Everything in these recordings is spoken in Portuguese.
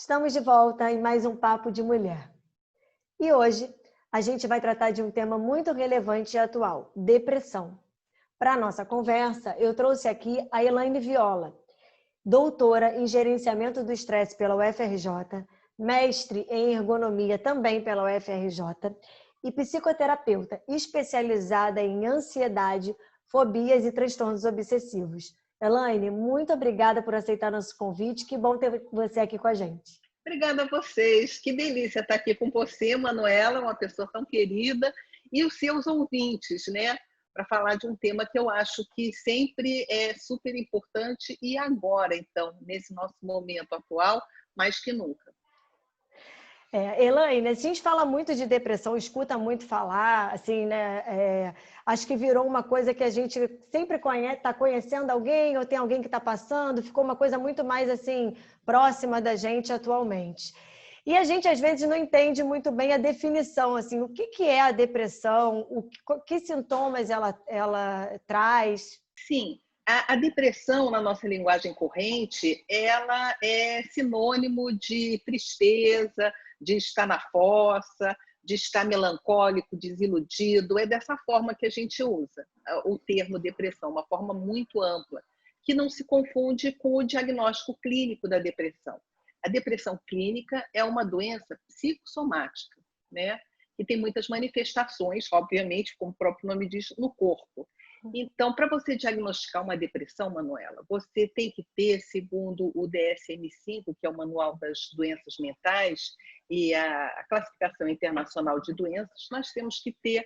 Estamos de volta em mais um Papo de Mulher. E hoje a gente vai tratar de um tema muito relevante e atual, depressão. Para a nossa conversa, eu trouxe aqui a Elaine Viola, doutora em gerenciamento do estresse pela UFRJ, mestre em ergonomia também pela UFRJ e psicoterapeuta especializada em ansiedade, fobias e transtornos obsessivos. Elaine, muito obrigada por aceitar nosso convite. Que bom ter você aqui com a gente. Obrigada a vocês. Que delícia estar aqui com você, Manuela, uma pessoa tão querida, e os seus ouvintes, né? Para falar de um tema que eu acho que sempre é super importante e agora, então, nesse nosso momento atual, mais que nunca. Elaine, a gente fala muito de depressão, escuta muito falar, assim, né? Acho que virou uma coisa que a gente sempre conhece, está conhecendo alguém ou tem alguém que está passando, ficou uma coisa muito mais assim próxima da gente atualmente. E a gente às vezes não entende muito bem a definição, assim, o que é a depressão, que sintomas ela traz. Sim, a depressão, na nossa linguagem corrente, ela é sinônimo de tristeza, de estar na fossa, de estar melancólico, desiludido. É dessa forma que a gente usa o termo depressão, uma forma muito ampla, que não se confunde com o diagnóstico clínico da depressão. A depressão clínica é uma doença psicossomática, né? Que tem muitas manifestações, obviamente, como o próprio nome diz, no corpo. Então, para você diagnosticar uma depressão, Manuela, você tem que ter, segundo o DSM-5, que é o Manual das Doenças Mentais, e a Classificação Internacional de Doenças, nós temos que ter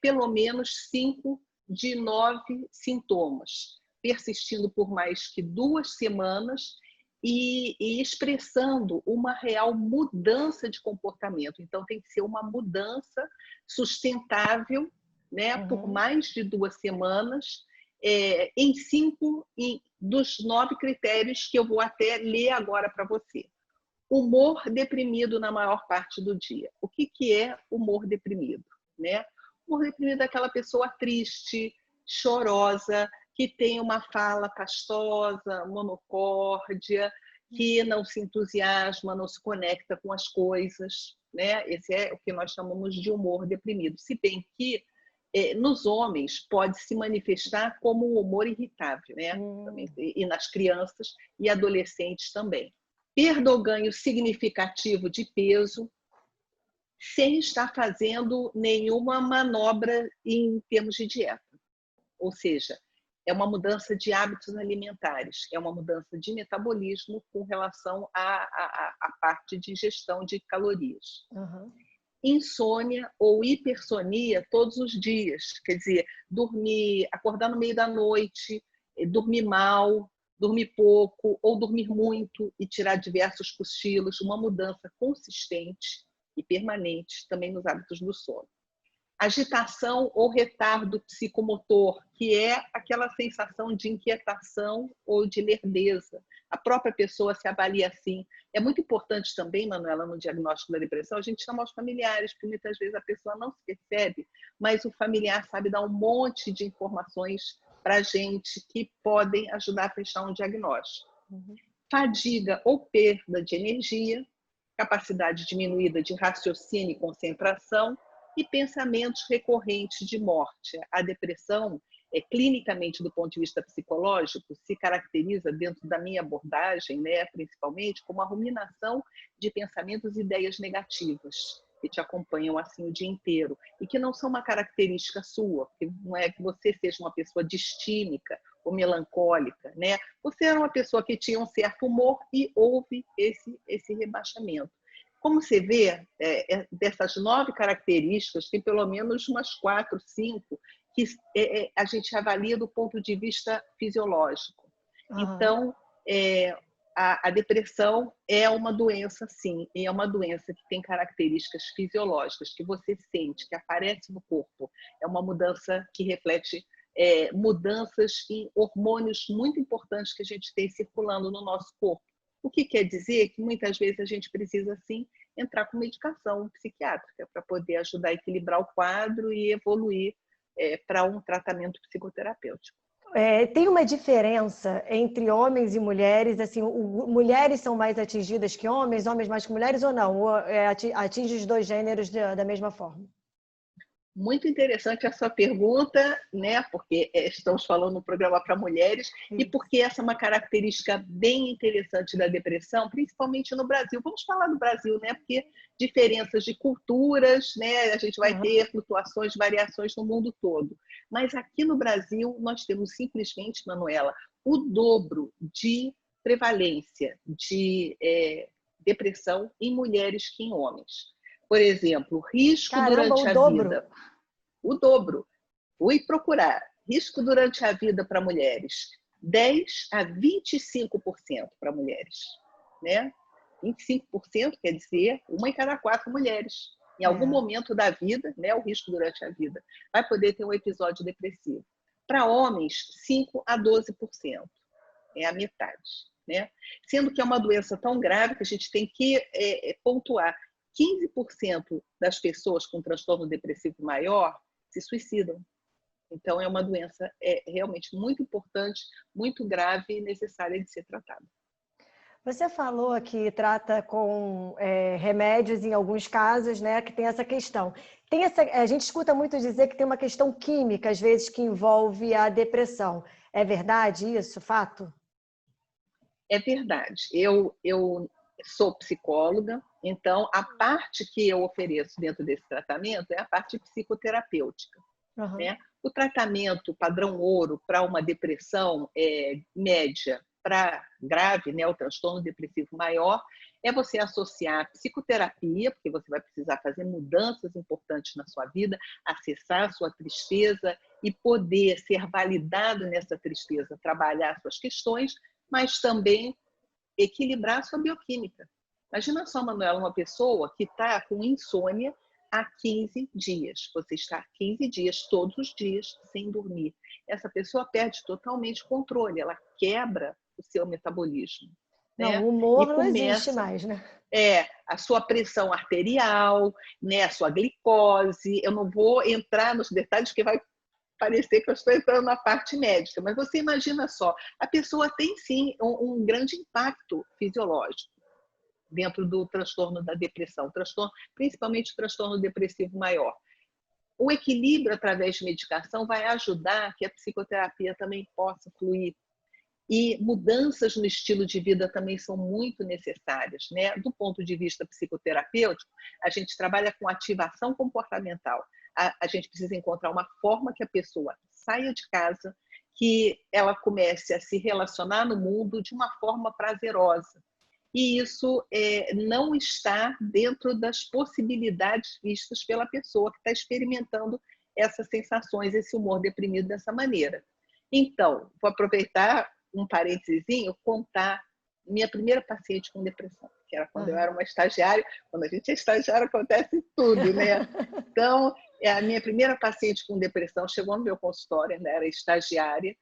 pelo menos 5 de 9 sintomas, persistindo por mais que 2 semanas e expressando uma real mudança de comportamento. Então, tem que ser uma mudança sustentável, né, por mais de 2 semanas, em 5 dos 9 critérios que eu vou até ler agora para você. Humor deprimido na maior parte do dia. O que é humor deprimido? Né? Humor deprimido é aquela pessoa triste, chorosa, que tem uma fala pastosa, monocórdia, que não se entusiasma, não se conecta com as coisas. Né? Esse é o que nós chamamos de humor deprimido. Se bem que nos homens pode se manifestar como um humor irritável, né? E nas crianças e adolescentes também. Perda ou ganho significativo de peso, sem estar fazendo nenhuma manobra em termos de dieta. Ou seja, é uma mudança de hábitos alimentares, é uma mudança de metabolismo com relação à parte de ingestão de calorias. Insônia ou hipersonia todos os dias, quer dizer, dormir, acordar no meio da noite, dormir mal, dormir pouco ou dormir muito e tirar diversos cochilos, uma mudança consistente e permanente também nos hábitos do sono. Agitação ou retardo psicomotor, que é aquela sensação de inquietação ou de lerdeza. A própria pessoa se avalia assim. É muito importante também, Manuela, no diagnóstico da depressão, a gente chama os familiares, porque muitas vezes a pessoa não se percebe, mas o familiar sabe dar um monte de informações para a gente que podem ajudar a fechar um diagnóstico. Fadiga ou perda de energia, capacidade diminuída de raciocínio e concentração, e pensamentos recorrentes de morte. A depressão, clinicamente, do ponto de vista psicológico, se caracteriza, dentro da minha abordagem, né, principalmente, como a ruminação de pensamentos e ideias negativas que te acompanham assim o dia inteiro e que não são uma característica sua, porque não é que você seja uma pessoa distímica ou melancólica, né? Você era uma pessoa que tinha um certo humor e houve esse rebaixamento. Como você vê, dessas 9 características, tem pelo menos umas 4, 5 que a gente avalia do ponto de vista fisiológico. Então, a depressão é uma doença, sim, e é uma doença que tem características fisiológicas, que você sente, que aparece no corpo. É uma mudança que reflete mudanças em hormônios muito importantes que a gente tem circulando no nosso corpo. O que quer dizer que muitas vezes a gente precisa, sim, entrar com medicação psiquiátrica para poder ajudar a equilibrar o quadro e evoluir para um tratamento psicoterapêutico. Tem uma diferença entre homens e mulheres? Assim, mulheres são mais atingidas que homens, homens mais que mulheres ou não? Ou, atinge os dois gêneros da mesma forma? Muito interessante a sua pergunta, né? Porque estamos falando no programa para mulheres e porque essa é uma característica bem interessante da depressão, principalmente no Brasil. Vamos falar do Brasil, né? Porque diferenças de culturas, né? A gente vai ter flutuações, variações no mundo todo. Mas aqui no Brasil nós temos simplesmente, Manuela, o dobro de prevalência de depressão em mulheres que em homens. Por exemplo, risco Caramba, o durante a dobro. vida. O dobro. Fui procurar. Risco durante a vida para mulheres. 10 a 25% para mulheres. Né? 25% quer dizer 1 em cada 4 mulheres. Em algum momento da vida, né, o risco durante a vida, vai poder ter um episódio depressivo. Para homens, 5 a 12%. É a metade. Né? Sendo que é uma doença tão grave que a gente tem que pontuar. 15% das pessoas com transtorno depressivo maior se suicidam. Então, é uma doença realmente muito importante, muito grave e necessária de ser tratada. Você falou que trata com remédios em alguns casos, né, que tem essa questão. A gente escuta muito dizer que tem uma questão química, às vezes, que envolve a depressão. É verdade isso, fato? É verdade. Eu sou psicóloga, então a parte que eu ofereço dentro desse tratamento é a parte psicoterapêutica. Né? O tratamento padrão ouro para uma depressão média para grave, né, o transtorno depressivo maior, é você associar psicoterapia, porque você vai precisar fazer mudanças importantes na sua vida, acessar a sua tristeza e poder ser validado nessa tristeza, trabalhar suas questões, mas também equilibrar a sua bioquímica. Imagina só, Manuela, uma pessoa que está com insônia há 15 dias. Você está 15 dias, todos os dias, sem dormir. Essa pessoa perde totalmente o controle, ela quebra o seu metabolismo. Não, Né? o humor E não existe começa mais, né? a sua pressão arterial, né? A sua glicose. Eu não vou entrar nos detalhes, porque vai parecer que eu estou entrando na parte médica, mas você imagina só, a pessoa tem sim um grande impacto fisiológico dentro do transtorno da depressão, principalmente o transtorno depressivo maior. O equilíbrio através de medicação vai ajudar que a psicoterapia também possa fluir. E mudanças no estilo de vida também são muito necessárias. Né? Do ponto de vista psicoterapêutico, a gente trabalha com ativação comportamental. A gente precisa encontrar uma forma que a pessoa saia de casa, que ela comece a se relacionar no mundo de uma forma prazerosa. E isso não está dentro das possibilidades vistas pela pessoa que está experimentando essas sensações, esse humor deprimido dessa maneira. Então, vou aproveitar um parênteses, contar minha primeira paciente com depressão, que era quando eu era uma estagiária. Quando a gente é estagiária, acontece tudo, né? Então, a minha primeira paciente com depressão chegou no meu consultório, ainda era estagiária,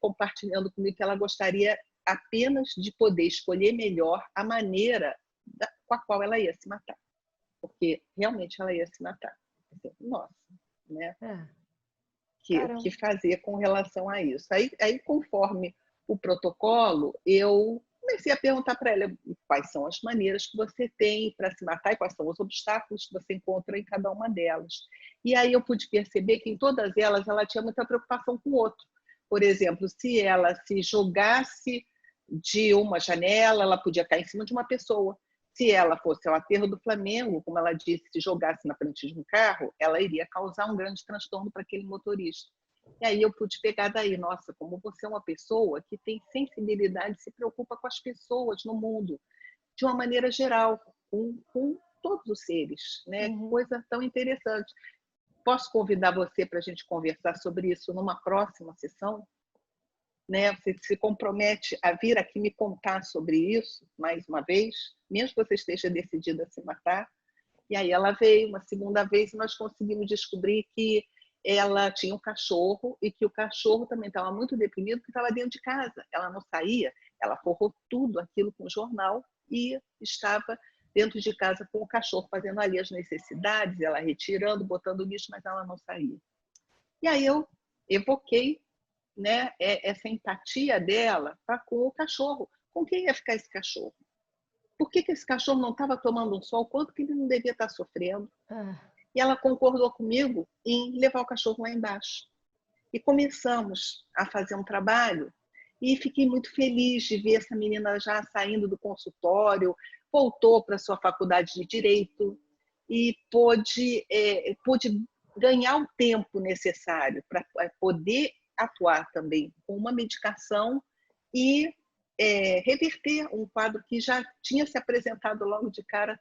compartilhando comigo que ela gostaria apenas de poder escolher melhor a maneira com a qual ela ia se matar. Porque realmente ela ia se matar. Nossa, né? O que fazer com relação a isso? Aí, conforme o protocolo, eu comecei a perguntar para ela quais são as maneiras que você tem para se matar e quais são os obstáculos que você encontra em cada uma delas. E aí eu pude perceber que em todas elas ela tinha muita preocupação com o outro. Por exemplo, se ela se jogasse de uma janela, ela podia cair em cima de uma pessoa. Se ela fosse ao aterro do Flamengo, como ela disse, se jogasse na frente de um carro, ela iria causar um grande transtorno para aquele motorista. E aí eu pude pegar daí, nossa, como você é uma pessoa que tem sensibilidade, se preocupa com as pessoas no mundo, de uma maneira geral, com todos os seres, né? Que coisa tão interessante. Posso convidar você para a gente conversar sobre isso numa próxima sessão? Né? Você se compromete a vir aqui me contar sobre isso, mais uma vez, mesmo que você esteja decidida a se matar. E aí ela veio uma segunda vez e nós conseguimos descobrir que ela tinha um cachorro e que o cachorro também estava muito deprimido porque estava dentro de casa. Ela não saía, ela forrou tudo aquilo com jornal e estava dentro de casa com o cachorro, fazendo ali as necessidades, ela retirando, botando lixo, mas ela não saía. E aí eu evoquei né, essa empatia dela com o cachorro. Com quem ia ficar esse cachorro? Por que esse cachorro não estava tomando um sol? Quanto que ele não devia estar sofrendo? E ela concordou comigo em levar o cachorro lá embaixo. E começamos a fazer um trabalho e fiquei muito feliz de ver essa menina já saindo do consultório, voltou para a sua faculdade de Direito e pôde ganhar o tempo necessário para poder atuar também com uma medicação e reverter um quadro que já tinha se apresentado logo de cara.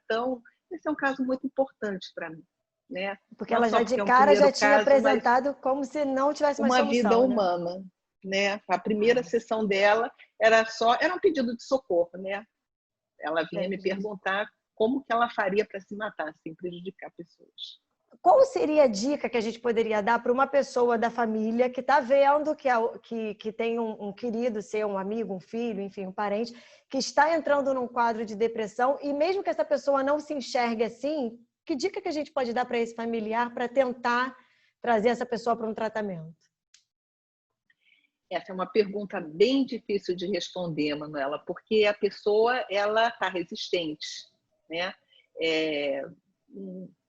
Esse é um caso muito importante para mim. Né? Porque ela já de cara já tinha apresentado como se não tivesse mais solução. Uma vida humana. Né? A primeira sessão dela era um pedido de socorro. Né? Ela vinha me perguntar como que ela faria para se matar sem prejudicar pessoas. Qual seria a dica que a gente poderia dar para uma pessoa da família que está vendo que tem um querido seu, um amigo, um filho, enfim, um parente, que está entrando num quadro de depressão e mesmo que essa pessoa não se enxergue assim, que dica que a gente pode dar para esse familiar para tentar trazer essa pessoa para um tratamento? Essa é uma pergunta bem difícil de responder, Manuela, porque a pessoa ela está resistente, né?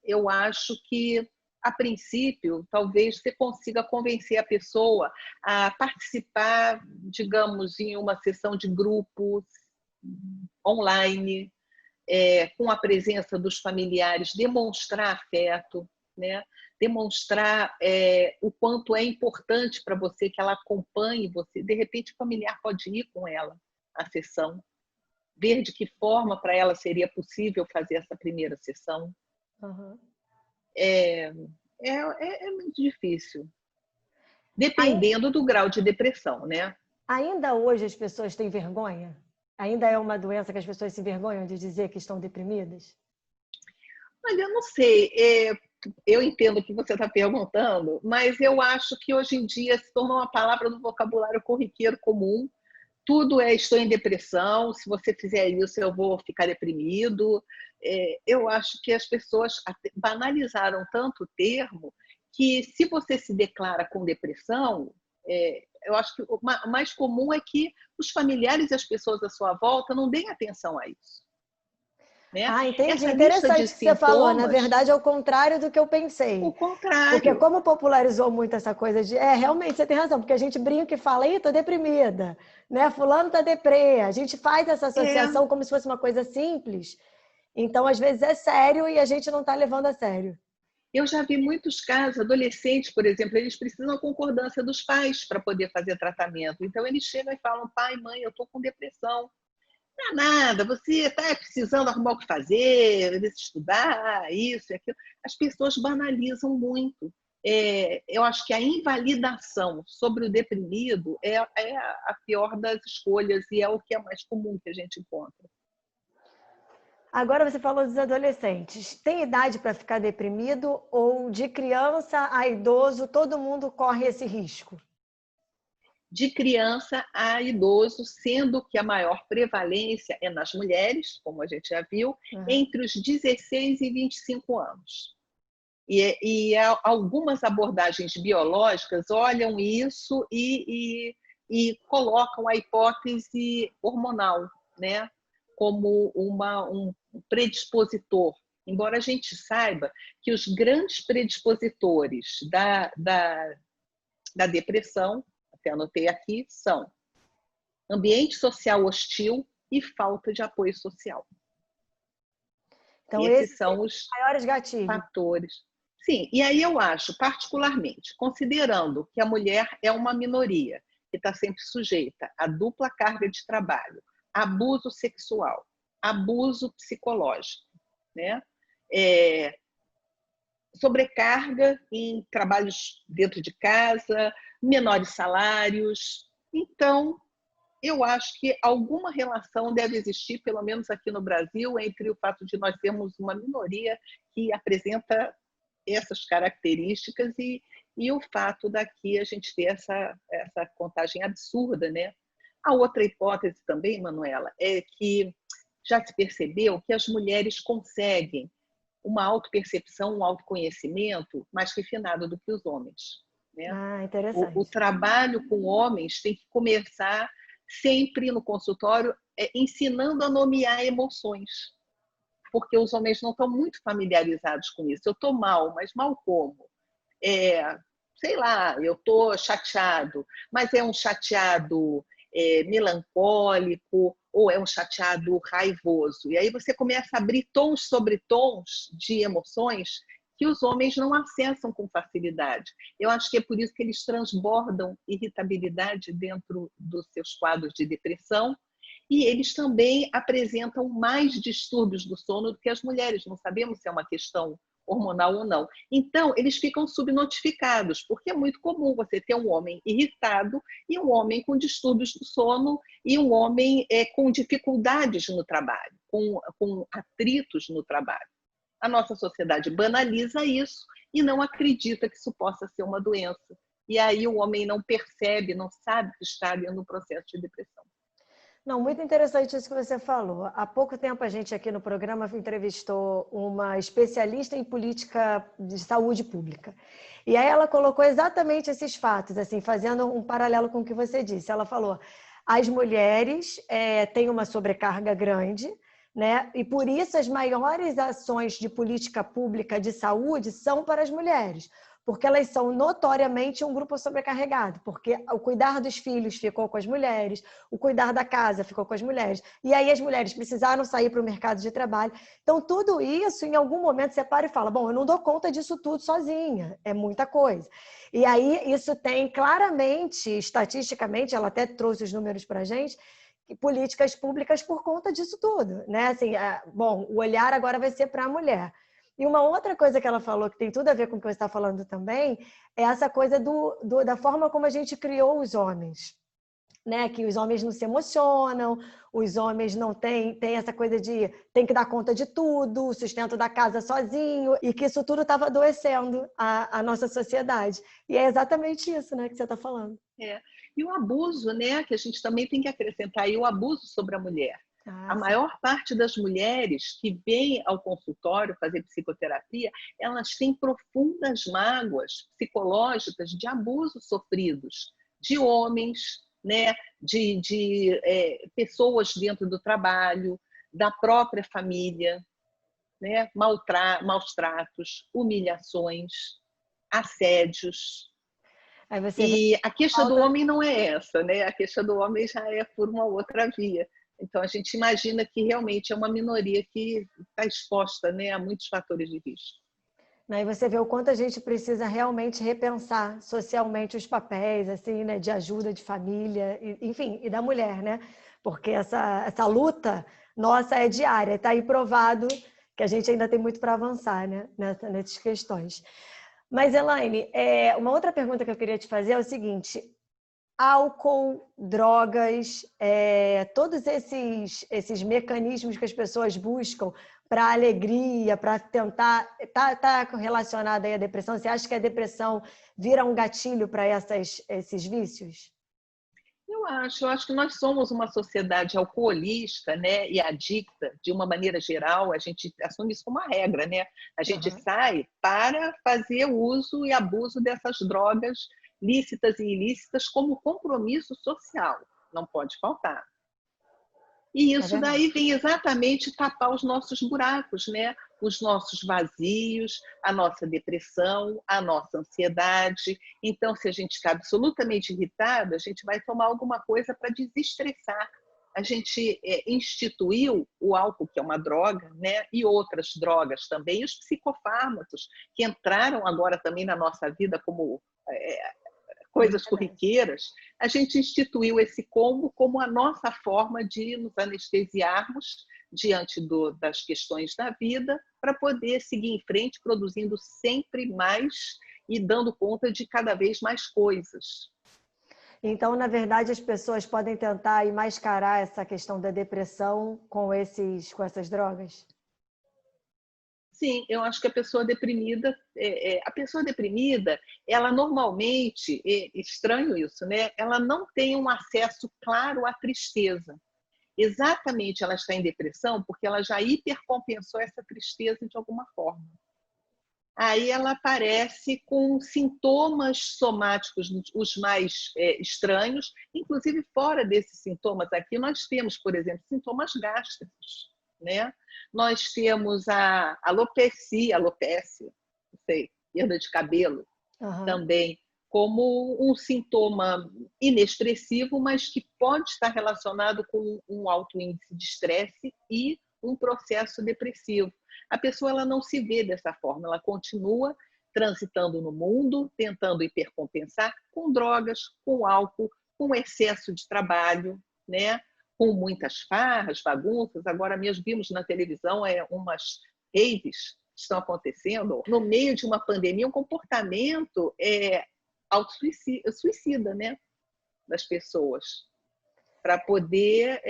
Eu acho que, a princípio, talvez você consiga convencer a pessoa a participar, digamos, em uma sessão de grupos online, com a presença dos familiares, demonstrar afeto, né? Demonstrar o quanto é importante para você que ela acompanhe você. De repente, o familiar pode ir com ela à sessão, ver de que forma para ela seria possível fazer essa primeira sessão. Uhum. É muito difícil, dependendo do grau de depressão, né? Ainda hoje as pessoas têm vergonha? Ainda é uma doença que as pessoas se envergonham de dizer que estão deprimidas? Olha, eu não sei. Eu entendo o que você está perguntando, mas eu acho que hoje em dia se tornou uma palavra do vocabulário corriqueiro comum. Tudo estou em depressão, se você fizer isso eu vou ficar deprimido. Eu acho que as pessoas banalizaram tanto o termo que se você se declara com depressão, eu acho que o mais comum é que os familiares e as pessoas à sua volta não deem atenção a isso. Né? Entendi. Essa Interessante lista o de que você falou. Na sintomas, verdade, é o contrário do que eu pensei. o contrário. Porque como popularizou muito essa coisa de... realmente, você tem razão, porque a gente brinca e fala, tô deprimida, né? Fulano tá deprê. A gente faz essa associação como se fosse uma coisa simples. Então, às vezes, é sério e a gente não está levando a sério. Eu já vi muitos casos, adolescentes, por exemplo, eles precisam da concordância dos pais para poder fazer tratamento. Então, eles chegam e falam, pai, mãe, eu estou com depressão. Não é nada, você está precisando arrumar o que fazer, estudar, isso e aquilo. As pessoas banalizam muito. Eu acho que a invalidação sobre o deprimido é a pior das escolhas e é o que é mais comum que a gente encontra. Agora você falou dos adolescentes. Tem idade para ficar deprimido ou de criança a idoso todo mundo corre esse risco? De criança a idoso, sendo que a maior prevalência é nas mulheres, como a gente já viu, entre os 16 e 25 anos. E algumas abordagens biológicas olham isso e colocam a hipótese hormonal, né, como um predispositor. Embora a gente saiba que os grandes predispositores da depressão, até anotei aqui, são ambiente social hostil e falta de apoio social. Então, esses são os maiores gatilhos. Fatores. Sim, e aí eu acho, particularmente, considerando que a mulher é uma minoria, que está sempre sujeita a dupla carga de trabalho, abuso sexual, abuso psicológico, né? Sobrecarga em trabalhos dentro de casa, menores salários. Então, eu acho que alguma relação deve existir, pelo menos aqui no Brasil, entre o fato de nós termos uma minoria que apresenta essas características e o fato daqui a gente ter essa contagem absurda, né? A outra hipótese também, Manuela, é que já se percebeu que as mulheres conseguem uma autopercepção, um autoconhecimento mais refinado do que os homens. né? O Interessante. trabalho com homens tem que começar sempre no consultório ensinando a nomear emoções, porque os homens não estão muito familiarizados com isso. Eu estou mal, mas mal como? É, sei lá, eu estou chateado, mas é um chateado melancólico ou é um chateado raivoso. E aí você começa a abrir tons sobre tons de emoções que os homens não acessam com facilidade. Eu acho que é por isso que eles transbordam irritabilidade dentro dos seus quadros de depressão e eles também apresentam mais distúrbios do sono do que as mulheres. Não sabemos se é uma questão hormonal ou não. Então, eles ficam subnotificados, porque é muito comum você ter um homem irritado e um homem com distúrbios do sono e um homem com dificuldades no trabalho, com atritos no trabalho. A nossa sociedade banaliza isso e não acredita que isso possa ser uma doença. E aí o homem não percebe, não sabe que está dentro do processo de depressão. Não, muito interessante isso que você falou. Há pouco tempo a gente aqui no programa entrevistou uma especialista em política de saúde pública. E aí ela colocou exatamente esses fatos, assim, fazendo um paralelo com o que você disse. Ela falou: as mulheres têm uma sobrecarga grande, né? E por isso as maiores ações de política pública de saúde são para as mulheres, porque elas são notoriamente um grupo sobrecarregado, porque o cuidar dos filhos ficou com as mulheres, o cuidar da casa ficou com as mulheres, e aí as mulheres precisaram sair para o mercado de trabalho. Então, tudo isso, em algum momento, você para e fala, bom, eu não dou conta disso tudo sozinha, é muita coisa. E aí, isso tem claramente, estatisticamente, ela até trouxe os números para a gente, políticas públicas por conta disso tudo, né? Assim, bom, o olhar agora vai ser para a mulher. E uma outra coisa que ela falou, que tem tudo a ver com o que você está falando também, é essa coisa da forma como a gente criou os homens. Né? Que os homens não se emocionam, os homens não têm essa coisa de tem que dar conta de tudo, o sustento da casa sozinho, e que isso tudo estava adoecendo a nossa sociedade. E é exatamente isso, né, que você está falando. E o abuso, né, que a gente também tem que acrescentar aí, o abuso sobre a mulher. A Sim. maior parte das mulheres que vêm ao consultório fazer psicoterapia, elas têm profundas mágoas psicológicas de abusos sofridos de homens, né, de pessoas dentro do trabalho, da própria família, né, maus tratos, humilhações, assédios. Aí você vê E a queixa do falta. homem não é essa, né? A queixa do homem já é por uma outra via. Então, a gente imagina que realmente é uma minoria que está exposta, né, a muitos fatores de risco. Aí você vê o quanto a gente precisa realmente repensar socialmente os papéis, assim, né, de ajuda de família, enfim, e da mulher, né? Porque essa luta nossa é diária, está aí provado que a gente ainda tem muito para avançar, né, nessas questões. Mas, Elaine, uma outra pergunta que eu queria te fazer é o seguinte: álcool, drogas, todos esses mecanismos que as pessoas buscam para alegria, para tentar... Tá relacionado aí à depressão? Você acha que a depressão vira um gatilho para esses vícios? Eu acho que nós somos uma sociedade alcoolista, né, e adicta, de uma maneira geral, a gente assume isso como uma regra, né? A gente sai para fazer uso e abuso dessas drogas lícitas e ilícitas como compromisso social, não pode faltar. E isso daí vem exatamente tapar os nossos buracos, né? Os nossos vazios, a nossa depressão, a nossa ansiedade. Então, se a gente está absolutamente irritado, a gente vai tomar alguma coisa para desestressar. A gente instituiu o álcool, que é uma droga, né? E outras drogas também, e os psicofármacos, que entraram agora também na nossa vida como coisas corriqueiras, a gente instituiu esse combo como a nossa forma de nos anestesiarmos diante das questões da vida para poder seguir em frente, produzindo sempre mais e dando conta de cada vez mais coisas. Então, na verdade, as pessoas podem tentar mascarar essa questão da depressão com essas drogas? Sim, eu acho que a pessoa deprimida, ela normalmente, estranho isso, né? Ela não tem um acesso claro à tristeza. Exatamente, ela está em depressão porque ela já hipercompensou essa tristeza de alguma forma. aí ela aparece com sintomas somáticos, os mais estranhos, inclusive fora desses sintomas aqui, nós temos, por exemplo, sintomas gástricos, né? Nós temos a alopecia, não sei, perda de cabelo, Aham. também como um sintoma inexpressivo, mas que pode estar relacionado com um alto índice de estresse e um processo depressivo. A pessoa ela não se vê dessa forma, ela continua transitando no mundo, tentando hipercompensar com drogas, com álcool, com excesso de trabalho, né? Com muitas farras, bagunças. Agora mesmo vimos na televisão umas raves que estão acontecendo no meio de uma pandemia, um comportamento suicida, né, das pessoas, para poder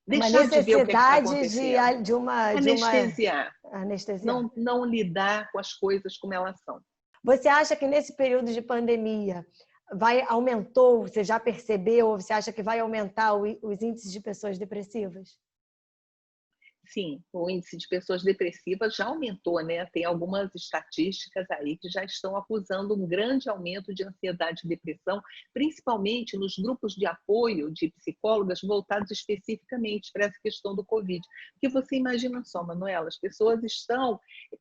Uma deixar de ver o que está necessidade acontecendo, de uma anestesiar, anestesia. não lidar com as coisas como elas são. Você acha que nesse período de pandemia aumentou, você já percebeu, ou você acha que vai aumentar os índices de pessoas depressivas? Sim, o índice de pessoas depressivas já aumentou, né? Tem algumas estatísticas aí que já estão acusando um grande aumento de ansiedade e depressão, principalmente nos grupos de apoio de psicólogas voltados especificamente para essa questão do Covid. Porque você imagina só, Manuela, as pessoas estão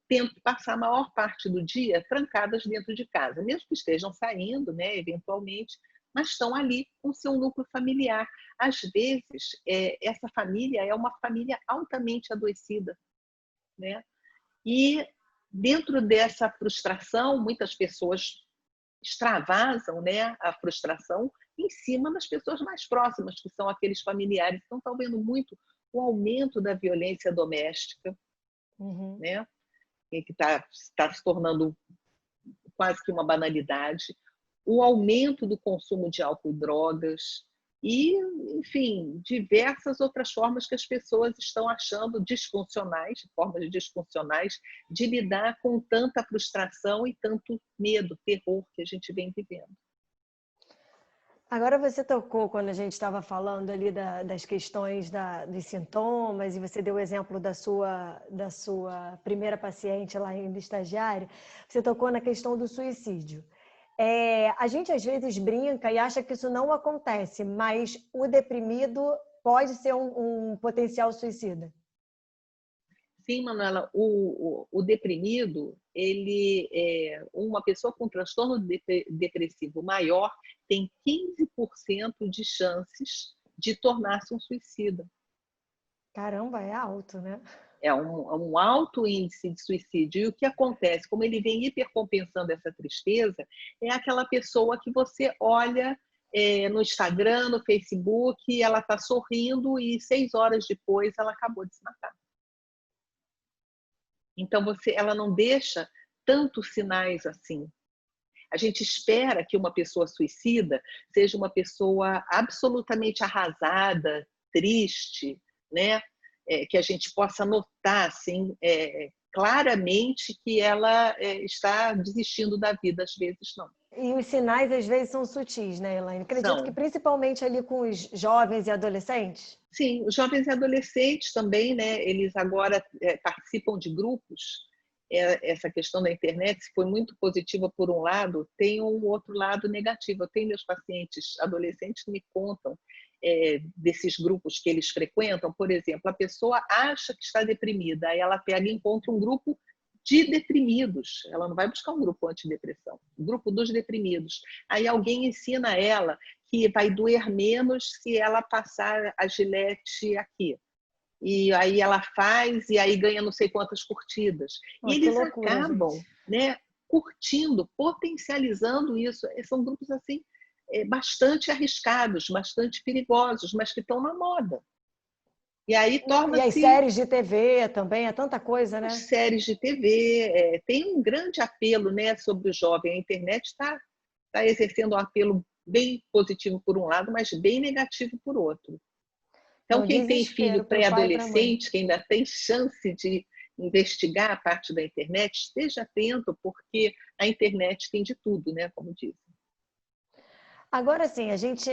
tendo que passar a maior parte do dia trancadas dentro de casa, mesmo que estejam saindo, né, eventualmente, mas estão ali com o seu núcleo familiar. Às vezes, essa família é uma família altamente adoecida, né? E dentro dessa frustração, muitas pessoas extravasam, né, a frustração em cima das pessoas mais próximas, que são aqueles familiares. Então, estão vendo muito o aumento da violência doméstica, Uhum. né? Que está se tornando quase que uma banalidade, o aumento do consumo de álcool e drogas e, enfim, diversas outras formas que as pessoas estão achando disfuncionais, formas disfuncionais de lidar com tanta frustração e tanto medo, terror que a gente vem vivendo. Agora você tocou, quando a gente estava falando ali das questões dos sintomas, e você deu o exemplo da sua primeira paciente lá ainda estagiária, você tocou na questão do suicídio. A gente às vezes brinca e acha que isso não acontece, mas o deprimido pode ser um potencial suicida. Sim, Manuela, o deprimido, uma pessoa com transtorno depressivo maior tem 15% de chances de tornar-se um suicida. Caramba, é alto, né? É um alto índice de suicídio. E o que acontece? Como ele vem hipercompensando essa tristeza, é aquela pessoa que você olha no Instagram, no Facebook, e ela está sorrindo e 6 horas depois ela acabou de se matar. Então, ela não deixa tantos sinais assim. A gente espera que uma pessoa suicida seja uma pessoa absolutamente arrasada, triste, né? Que a gente possa notar assim, claramente que ela está desistindo da vida, às vezes não. E os sinais às vezes são sutis, né, Elaine? Acredito que São. principalmente ali com os jovens e adolescentes. Sim, os jovens e adolescentes também, né? Eles agora participam de grupos. Essa questão da internet, se foi muito positiva por um lado, tem um outro lado negativo. Eu tenho meus pacientes adolescentes que me contam desses grupos que eles frequentam. Por exemplo, a pessoa acha que está deprimida, aí ela pega e encontra um grupo de deprimidos. Ela não vai buscar um grupo antidepressão, um grupo dos deprimidos. Aí alguém ensina ela que vai doer menos se ela passar a Gillette aqui. E aí ela faz e aí ganha não sei quantas curtidas. Oh, E que eles loucura, acabam, gente. né, curtindo, potencializando isso. São grupos assim bastante arriscados, bastante perigosos, mas que estão na moda. E aí E as torna-se séries de TV também, é tanta coisa, as né? séries de TV, tem um grande apelo, né, sobre o jovem. A internet está exercendo um apelo bem positivo por um lado, mas bem negativo por outro. É Então, um quem tem filho desespero para o pai e para a mãe. pré-adolescente, que ainda tem chance de investigar a parte da internet, esteja atento, porque a internet tem de tudo, né, como dizem. Agora sim, a gente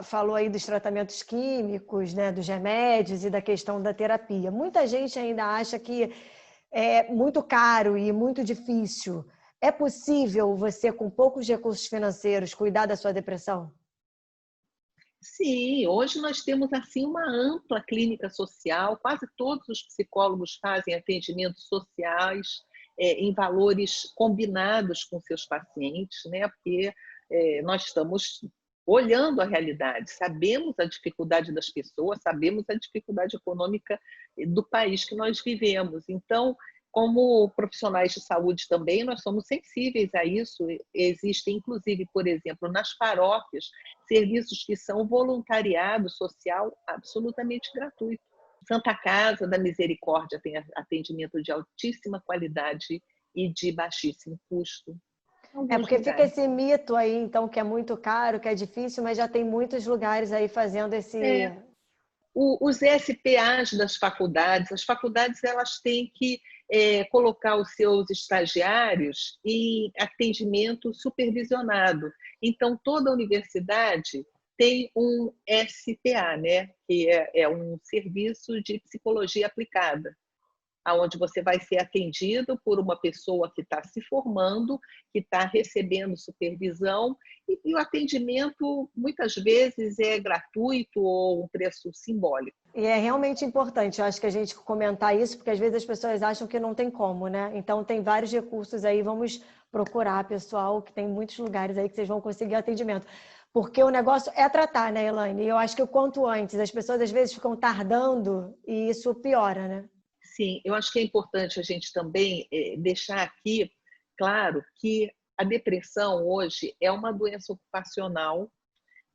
falou aí dos tratamentos químicos, né, dos remédios e da questão da terapia. Muita gente ainda acha que é muito caro e muito difícil. É possível você, com poucos recursos financeiros, cuidar da sua depressão? Sim, hoje nós temos assim uma ampla clínica social, quase todos os psicólogos fazem atendimentos sociais em valores combinados com seus pacientes, né? Porque nós estamos olhando a realidade, sabemos a dificuldade das pessoas, sabemos a dificuldade econômica do país que nós vivemos. Então, como profissionais de saúde também, nós somos sensíveis a isso. Existem, inclusive, por exemplo, nas paróquias, serviços que são voluntariado social absolutamente gratuito. Santa Casa da Misericórdia tem atendimento de altíssima qualidade e de baixíssimo custo. Alguns Porque fica lugares. esse mito aí, então, que é muito caro, que é difícil, mas já tem muitos lugares aí fazendo esse... Os SPAs das faculdades, as faculdades elas têm que colocar os seus estagiários em atendimento supervisionado. Então, toda universidade tem um SPA, né? Que é um serviço de psicologia aplicada, onde você vai ser atendido por uma pessoa que está se formando, que está recebendo supervisão, e o atendimento muitas vezes é gratuito ou um preço simbólico. E é realmente importante, eu acho que a gente comentar isso, porque às vezes as pessoas acham que não tem como, né? Então tem vários recursos aí, vamos procurar, pessoal, que tem muitos lugares aí que vocês vão conseguir atendimento. Porque o negócio é tratar, né, Elaine? E eu acho que o quanto antes, as pessoas às vezes ficam tardando e isso piora, né? Sim, eu acho que é importante a gente também deixar aqui claro que a depressão hoje é uma doença ocupacional,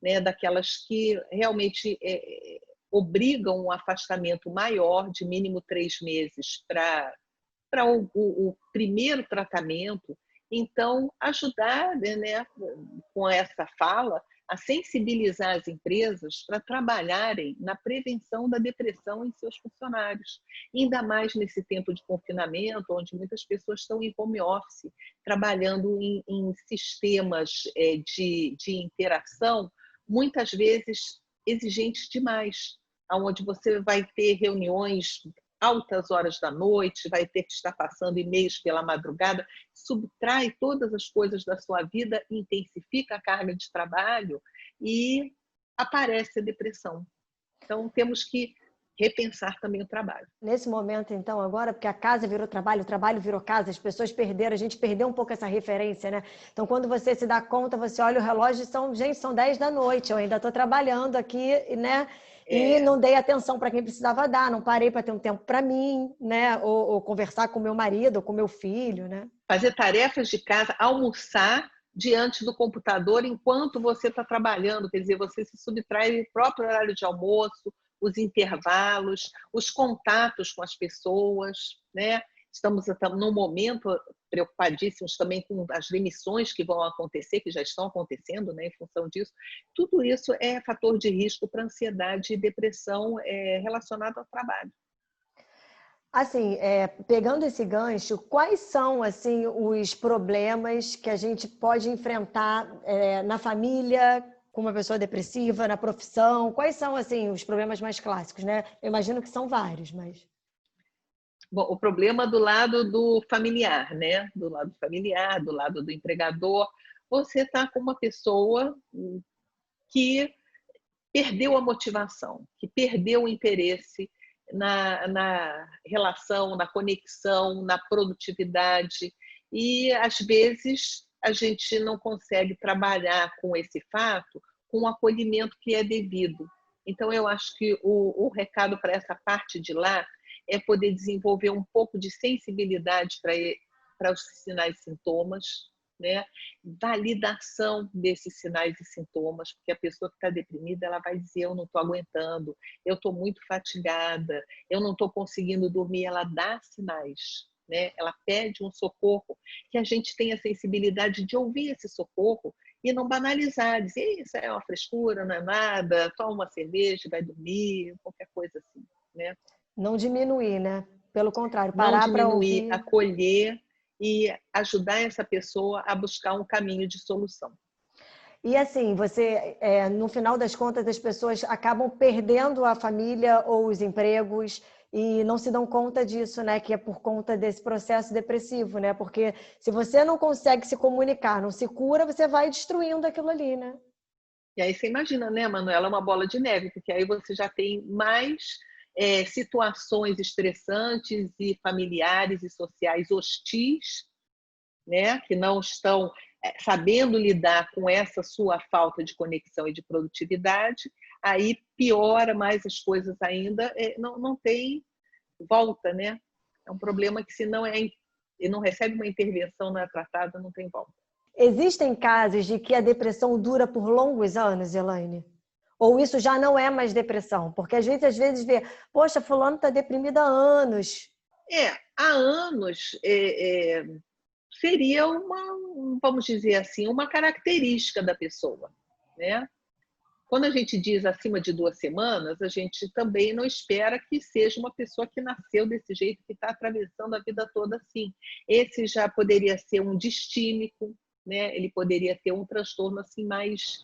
né, daquelas que realmente obrigam um afastamento maior, de mínimo 3 meses, para o primeiro tratamento. Então, ajudar, né, com essa fala, a sensibilizar as empresas para trabalharem na prevenção da depressão em seus funcionários. Ainda mais nesse tempo de confinamento, onde muitas pessoas estão em home office, trabalhando em sistemas de interação, muitas vezes exigentes demais, onde você vai ter reuniões altas horas da noite, vai ter que estar passando e-mails pela madrugada, subtrai todas as coisas da sua vida, intensifica a carga de trabalho e aparece a depressão. Então, temos que repensar também o trabalho. Nesse momento, então, agora, porque a casa virou trabalho, o trabalho virou casa, as pessoas perderam, a gente perdeu um pouco essa referência, né? Então, quando você se dá conta, você olha o relógio e gente, são 10 da noite, eu ainda estou trabalhando aqui, né? E não dei atenção para quem precisava dar, não parei para ter um tempo para mim, né? Ou conversar com meu marido, ou com meu filho, né? Fazer tarefas de casa, almoçar diante do computador enquanto você está trabalhando, quer dizer, você se subtrai do próprio horário de almoço, os intervalos, os contatos com as pessoas, né? Estamos num momento preocupadíssimos também com as demissões que vão acontecer, que já estão acontecendo, né, em função disso. Tudo isso é fator de risco para ansiedade e depressão relacionado ao trabalho. Assim, pegando esse gancho, quais são assim os problemas que a gente pode enfrentar na família com uma pessoa depressiva, na profissão? Quais são assim os problemas mais clássicos, né? Eu imagino que são vários, mas... Bom, o problema do lado do familiar, né? Do lado familiar, do lado do empregador. Você está com uma pessoa que perdeu a motivação, que perdeu o interesse na relação, na conexão, na produtividade. E, às vezes, a gente não consegue trabalhar com esse fato com o acolhimento que é devido. Então, eu acho que o recado para essa parte de lá é poder desenvolver um pouco de sensibilidade para os sinais e sintomas, né? Validação desses sinais e sintomas, porque a pessoa que está deprimida ela vai dizer: eu não estou aguentando, eu estou muito fatigada, eu não estou conseguindo dormir. Ela dá sinais, né? Ela pede um socorro, que a gente tenha a sensibilidade de ouvir esse socorro e não banalizar, dizer: isso é uma frescura, não é nada, toma uma cerveja, vai dormir, qualquer coisa assim, né? Não diminuir, né? Pelo contrário, Não parar para diminuir, ouvir. acolher e ajudar essa pessoa a buscar um caminho de solução. E assim, no final das contas, as pessoas acabam perdendo a família ou os empregos e não se dão conta disso, né? Que é por conta desse processo depressivo, né? Porque se você não consegue se comunicar, não se cura, você vai destruindo aquilo ali, né? E aí você imagina, né, Manuela, uma bola de neve, porque aí você já tem mais situações estressantes e familiares e sociais hostis, né, que não estão sabendo lidar com essa sua falta de conexão e de produtividade, aí piora mais as coisas ainda, não tem volta, né? É um problema que se não recebe uma intervenção, não é tratada, não tem volta. Existem casos de que a depressão dura por longos anos, Elaine? Ou isso já não é mais depressão? Porque às vezes vê, poxa, fulano está deprimido há anos. Há anos seria vamos dizer assim, uma característica da pessoa, né? Quando a gente diz acima de 2 semanas, a gente também não espera que seja uma pessoa que nasceu desse jeito, que está atravessando a vida toda assim. Esse já poderia ser um distímico, né? Ele poderia ter um transtorno assim mais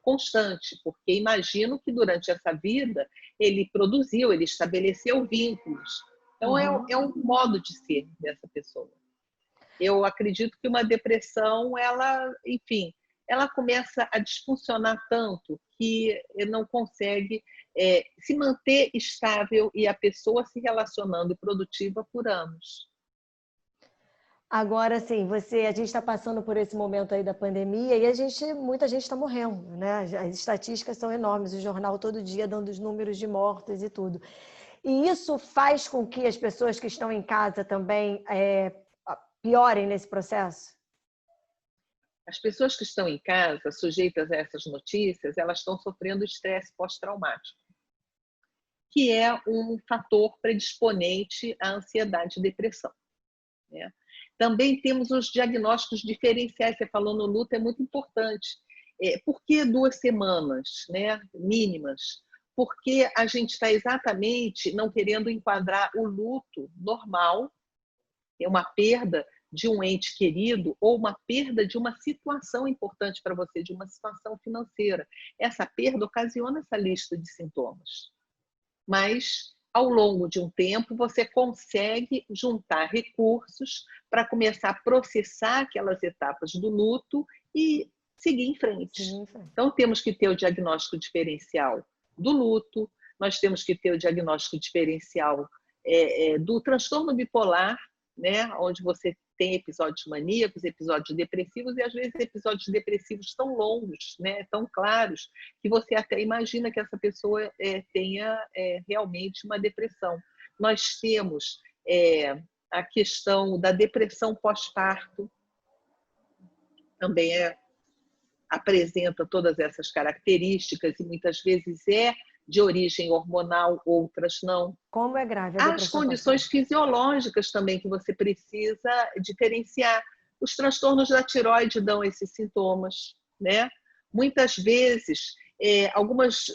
constante, porque imagino que durante essa vida ele produziu, ele estabeleceu vínculos. Então é um modo de ser dessa pessoa. Eu acredito que uma depressão, enfim, ela começa a disfuncionar tanto que não consegue se manter estável e a pessoa se relacionando e produtiva por anos. Agora, sim, a gente está passando por esse momento aí da pandemia e muita gente está morrendo, né? As estatísticas são enormes, o jornal todo dia dando os números de mortos e tudo. E isso faz com que as pessoas que estão em casa também piorem nesse processo? As pessoas que estão em casa, sujeitas a essas notícias, elas estão sofrendo estresse pós-traumático, que é um fator predisponente à ansiedade e depressão, né? Também temos os diagnósticos diferenciais. Você falou no luto, é muito importante. Por que 2 semanas, né, mínimas? Porque a gente está exatamente não querendo enquadrar o luto normal, é uma perda de um ente querido ou uma perda de uma situação importante para você, de uma situação financeira. Essa perda ocasiona essa lista de sintomas. Mas, ao longo de um tempo, você consegue juntar recursos para começar a processar aquelas etapas do luto e seguir em frente. Então, temos que ter o diagnóstico diferencial do luto, nós temos que ter o diagnóstico diferencial do transtorno bipolar, né, onde você tem episódios maníacos, episódios depressivos, e às vezes episódios depressivos tão longos, né, tão claros, que você até imagina que essa pessoa tenha realmente uma depressão. Nós temos a questão da depressão pós-parto, também apresenta todas essas características e muitas vezes de origem hormonal, outras não. Como é grave a depressão? As condições fisiológicas também que você precisa diferenciar. Os transtornos da tireoide dão esses sintomas, né? Muitas vezes, algumas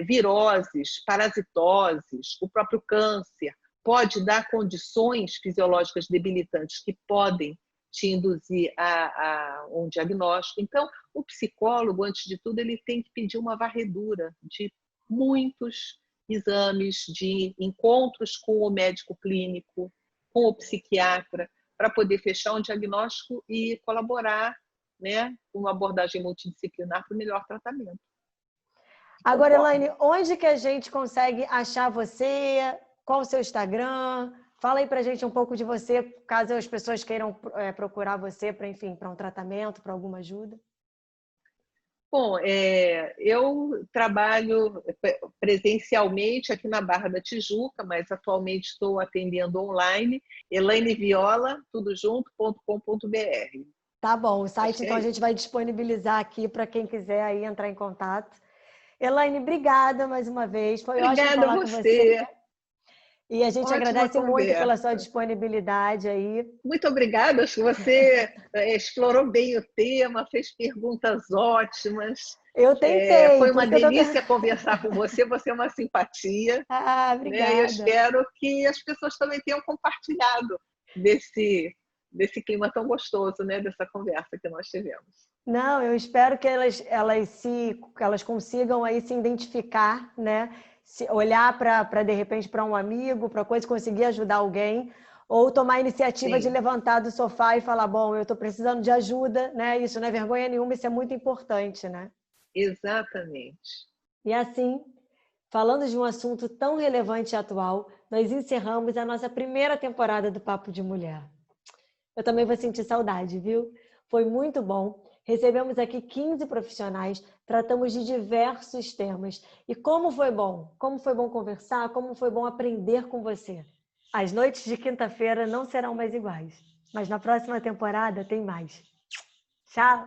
viroses, parasitoses, o próprio câncer pode dar condições fisiológicas debilitantes que podem te induzir a um diagnóstico. Então, o psicólogo, antes de tudo, ele tem que pedir uma varredura de muitos exames, de encontros com o médico clínico, com o psiquiatra, para poder fechar um diagnóstico e colaborar, né, com uma abordagem multidisciplinar para o melhor tratamento. Agora, Elaine, onde que a gente consegue achar você? Qual o seu Instagram? Fala aí pra gente um pouco de você, caso as pessoas queiram procurar você para, enfim, para um tratamento, para alguma ajuda. Bom, eu trabalho presencialmente aqui na Barra da Tijuca, mas atualmente estou atendendo online, elaineviola, tudo junto.com.br. Tá bom, o site então a gente vai disponibilizar aqui para quem quiser aí entrar em contato. Elaine, obrigada mais uma vez, foi ótimo falar com você. E a gente agradece muito pela sua disponibilidade aí. Muito obrigada, acho que você explorou bem o tema, fez perguntas ótimas. Eu tentei. Foi uma delícia conversar com você, você é uma simpatia. Ah, obrigada. Né? Eu espero que as pessoas também tenham compartilhado desse clima tão gostoso, né? Dessa conversa que nós tivemos. Não, eu espero que elas consigam aí se identificar, né? olhar para de repente, para um amigo, para coisa, conseguir ajudar alguém, ou tomar a iniciativa de levantar do sofá e falar, bom, eu estou precisando de ajuda, né? Isso não é vergonha nenhuma, isso é muito importante, né? Exatamente. E assim, falando de um assunto tão relevante e atual, nós encerramos a nossa primeira temporada do Papo de Mulher. Eu também vou sentir saudade, viu? Foi muito bom. Recebemos aqui 15 profissionais, tratamos de diversos temas. E como foi bom? Como foi bom conversar, como foi bom aprender com você. As noites de quinta-feira não serão mais iguais, mas na próxima temporada tem mais. Tchau!